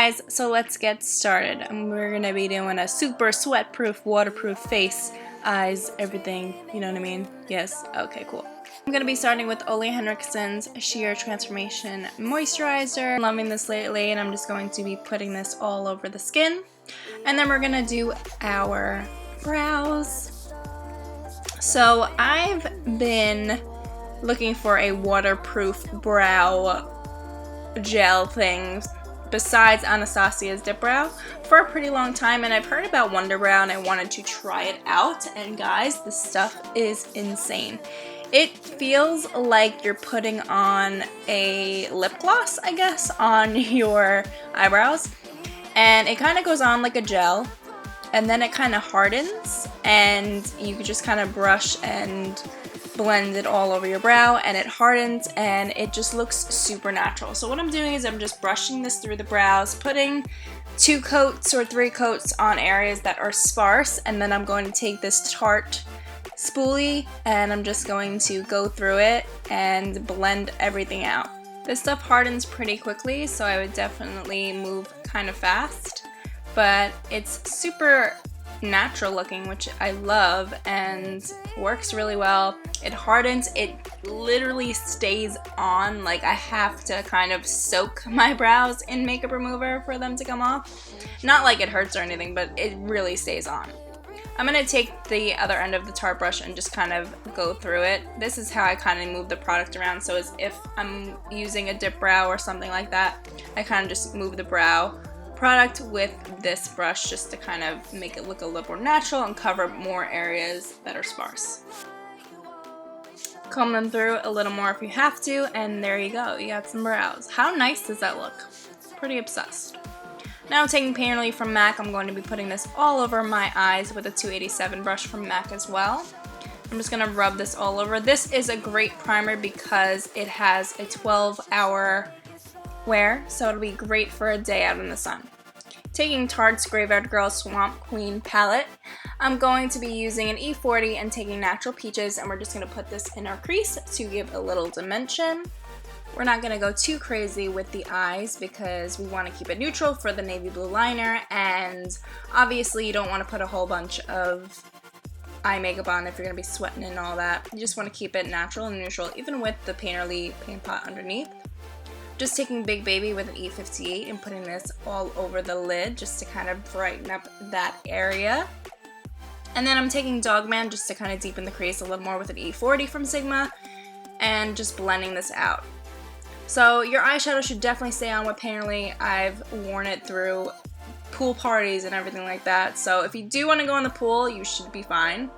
guys, so let's get started. We're gonna be doing a super sweat-proof, waterproof face, eyes, everything, you know what I mean? Yes? Okay, cool. I'm gonna be starting with Ole Henriksen's Sheer Transformation Moisturizer. I'm loving this lately, and I'm just going to be putting this all over the skin. And then we're gonna do our brows. So I've been looking for a waterproof brow gel thing besides Anastasia's Dip Brow for a pretty long time, and I've heard about Wonder Brow and I wanted to try it out, and guys, this stuff is insane. It feels like you're putting on a lip gloss, I guess, on your eyebrows, and it kind of goes on like a gel, and then it kind of hardens, and you can just kind of brush and blend it all over your brow, and it hardens, and it just looks super natural. So what I'm doing is I'm just brushing this through the brows, putting 2 coats or 3 coats on areas that are sparse, and then I'm going to take this Tarte spoolie and I'm just going to go through it and blend everything out. This stuff hardens pretty quickly, so I would definitely move kind of fast, but it's super natural looking, which I love, and works really well. It hardens, it literally stays on, like I have to kind of soak my brows in makeup remover for them to come off. Not like it hurts or anything, but it really stays on. I'm going to take the other end of the Tarte brush and just kind of go through it. This is how I kind of move the product around, so as if I'm using a dip brow or something like that, I kind of just move the brow product with this brush just to kind of make it look a little more natural and cover more areas that are sparse. Comb them through a little more if you have to, and there you go, you got some brows. How nice does that look? Pretty obsessed. Now taking Painterly from MAC, I'm going to be putting this all over my eyes with a 287 brush from MAC as well. I'm just going to rub this all over. This is a great primer because it has a 12-hour wear, so it'll be great for a day out in the sun. Taking Tarte's Graveyard Girl Swamp Queen palette, I'm going to be using an E40 and taking Natural Peaches, and we're just going to put this in our crease to give a little dimension. We're not going to go too crazy with the eyes because we want to keep it neutral for the navy blue liner, and obviously you don't want to put a whole bunch of eye makeup on if you're going to be sweating and all that. You just want to keep it natural and neutral, even with the Painterly paint pot underneath. Just taking Big Baby with an E58 and putting this all over the lid just to kind of brighten up that area. And then I'm taking Dogman just to kind of deepen the crease a little more with an E40 from Sigma, and just blending this out. So your eyeshadow should definitely stay on with Painterly. I've worn it through pool parties and everything like that, so if you do want to go in the pool, you should be fine.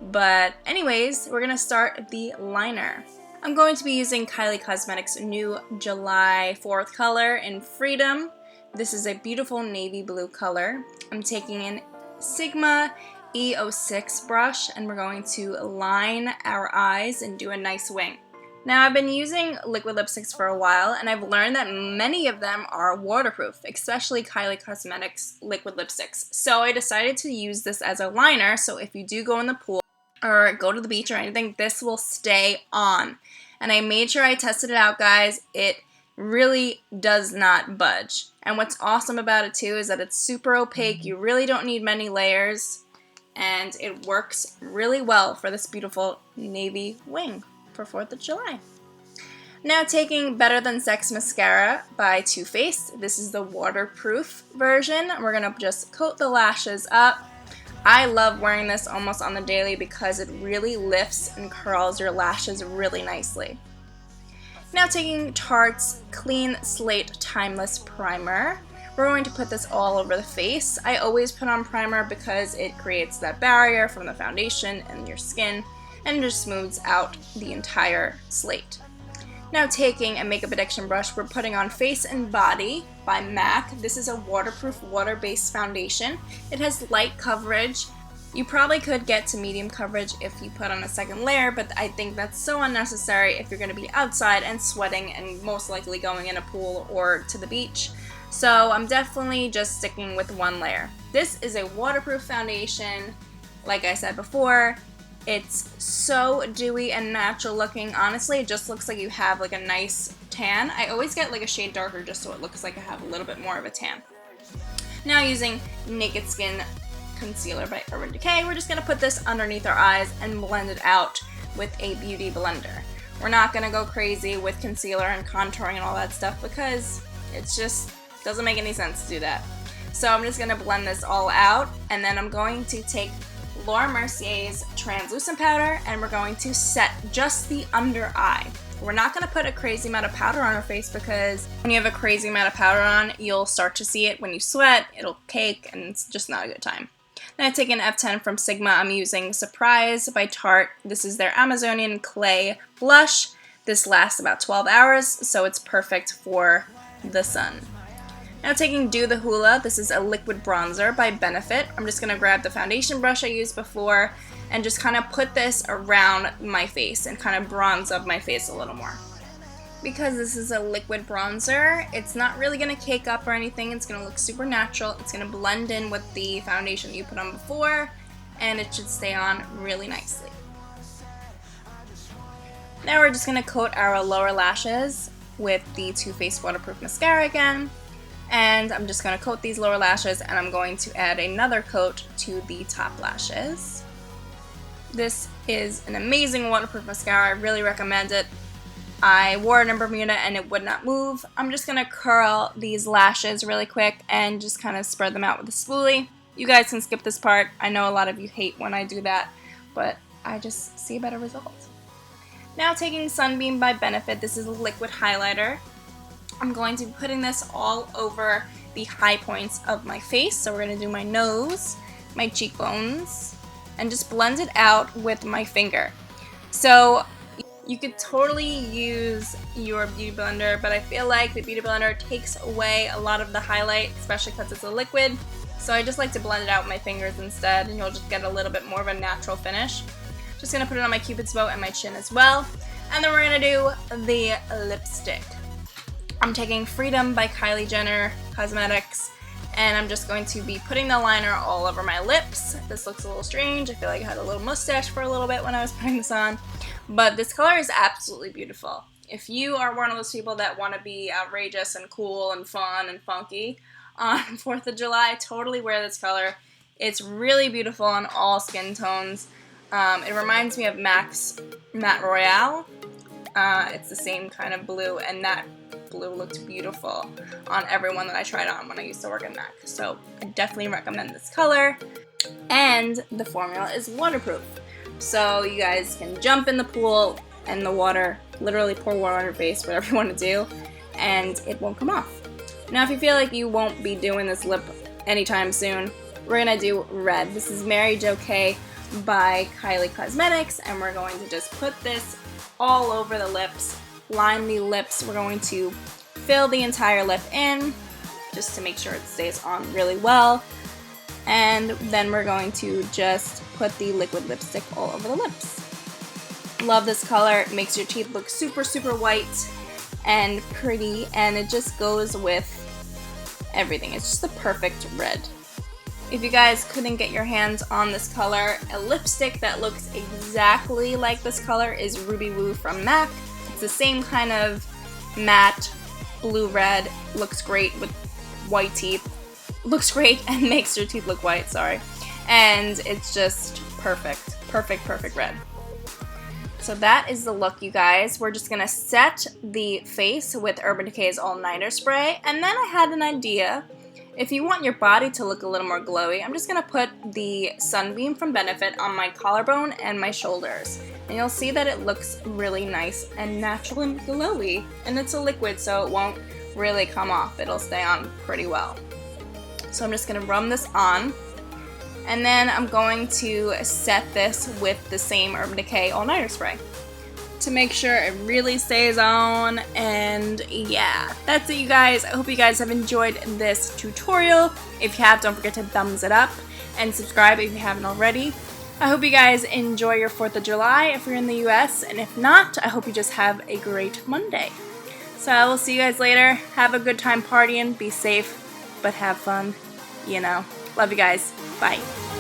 But anyways, we're going to start the liner. I'm going to be using Kylie Cosmetics' new July 4th color in Freedom. This is a beautiful navy blue color. I'm taking an Sigma E06 brush, and we're going to line our eyes and do a nice wing. Now, I've been using liquid lipsticks for a while, and I've learned that many of them are waterproof, especially Kylie Cosmetics liquid lipsticks. So I decided to use this as a liner, so if you do go in the pool or go to the beach or anything, this will stay on. And I made sure I tested it out, guys. It really does not budge. And what's awesome about it too is that it's super opaque. You really don't need many layers, and it works really well for this beautiful navy wing for 4th of July. Now taking Better Than Sex mascara by Too Faced. This is the waterproof version. We're gonna just coat the lashes up. I love wearing this almost on the daily because it really lifts and curls your lashes really nicely. Now taking Tarte's Clean Slate Timeless Primer. We're going to put this all over the face. I always put on primer because it creates that barrier from the foundation and your skin, and just smooths out the entire slate. Now taking a Makeup Addiction brush, we're putting on Face and Body by MAC. This is a waterproof, water-based foundation. It has light coverage. You probably could get to medium coverage if you put on a second layer, but I think that's so unnecessary if you're going to be outside and sweating and most likely going in a pool or to the beach. So I'm definitely just sticking with one layer. This is a waterproof foundation. Like I said before, It's so dewy and natural looking. Honestly, it just looks like you have like a nice tan. I always get like a shade darker just so it looks like I have a little bit more of a tan. Now using Naked Skin Concealer by Urban Decay, we're just going to put this underneath our eyes and blend it out with a beauty blender. We're not going to go crazy with concealer and contouring and all that stuff because it's just doesn't make any sense to do that. So I'm just going to blend this all out, and then I'm going to take Laura Mercier's translucent powder and we're going to set just the under eye. We're not going to put a crazy amount of powder on our face because when you have a crazy amount of powder on, you'll start to see it when you sweat, it'll cake, and it's just not a good time. Then I take an F10 from Sigma. I'm using Surprise by Tarte. This is their Amazonian Clay Blush. This lasts about 12 hours, so it's perfect for the sun. Now taking Do the Hula, this is a liquid bronzer by Benefit. I'm just going to grab the foundation brush I used before and just kind of put this around my face and kind of bronze up my face a little more. Because this is a liquid bronzer, it's not really going to cake up or anything. It's going to look super natural. It's going to blend in with the foundation you put on before, and it should stay on really nicely. Now we're just going to coat our lower lashes with the Too Faced Waterproof Mascara again. And I'm just going to coat these lower lashes, and I'm going to add another coat to the top lashes. This is an amazing waterproof mascara. I really recommend it. I wore it in Bermuda and it would not move. I'm just going to curl these lashes really quick and just kind of spread them out with a spoolie. You guys can skip this part. I know a lot of you hate when I do that, but I just see a better result. Now taking Sunbeam by Benefit, this is a liquid highlighter. I'm going to be putting this all over the high points of my face. So we're going to do my nose, my cheekbones, and just blend it out with my finger. So you could totally use your beauty blender, but I feel like the beauty blender takes away a lot of the highlight, especially because it's a liquid. So I just like to blend it out with my fingers instead, and you'll just get a little bit more of a natural finish. Just going to put it on my cupid's bow and my chin as well. And then we're going to do the lipstick. I'm taking Freedom by Kylie Jenner Cosmetics, and I'm just going to be putting the liner all over my lips. This looks a little strange. I feel like I had a little mustache for a little bit when I was putting this on, but this color is absolutely beautiful. If you are one of those people that want to be outrageous and cool and fun and funky on 4th of July, totally wear this color. It's really beautiful on all skin tones. It reminds me of MAC's Matte Royale. It's the same kind of blue, and that blue looked beautiful on everyone that I tried on when I used to work at MAC. So I definitely recommend this color. And the formula is waterproof. So you guys can jump in the pool and the water, literally pour water on your face, whatever you want to do, and it won't come off. Now if you feel like you won't be doing this lip anytime soon, we're going to do red. This is Mary Jo K by Kylie Cosmetics, and we're going to just put this all over the lips, line the lips. We're going to fill the entire lip in just to make sure it stays on really well, and then we're going to just put the liquid lipstick all over the lips. Love this color. It makes your teeth look super white and pretty, and it just goes with everything. It's just the perfect red. If you guys couldn't get your hands on this color, a lipstick that looks exactly like this color is Ruby Woo from MAC. It's the same kind of matte blue-red, looks great with white teeth. Looks great and makes your teeth look white, sorry. And it's just perfect red. So that is the look, you guys. We're just gonna set the face with Urban Decay's All Nighter Spray, and then I had an idea. If you want your body to look a little more glowy, I'm just going to put the Sunbeam from Benefit on my collarbone and my shoulders. And you'll see that it looks really nice and natural and glowy. And it's a liquid, so it won't really come off. It'll stay on pretty well. So I'm just going to rub this on. And then I'm going to set this with the same Urban Decay All Nighter Spray to make sure it really stays on. And yeah, that's it, you guys. I hope you guys have enjoyed this tutorial. If you have, don't forget to thumbs it up and subscribe if you haven't already. I hope you guys enjoy your 4th of July if you're in the US, and if not, I hope you just have a great Monday. So I will see you guys later. Have a good time partying, be safe, but have fun, you know. Love you guys. Bye.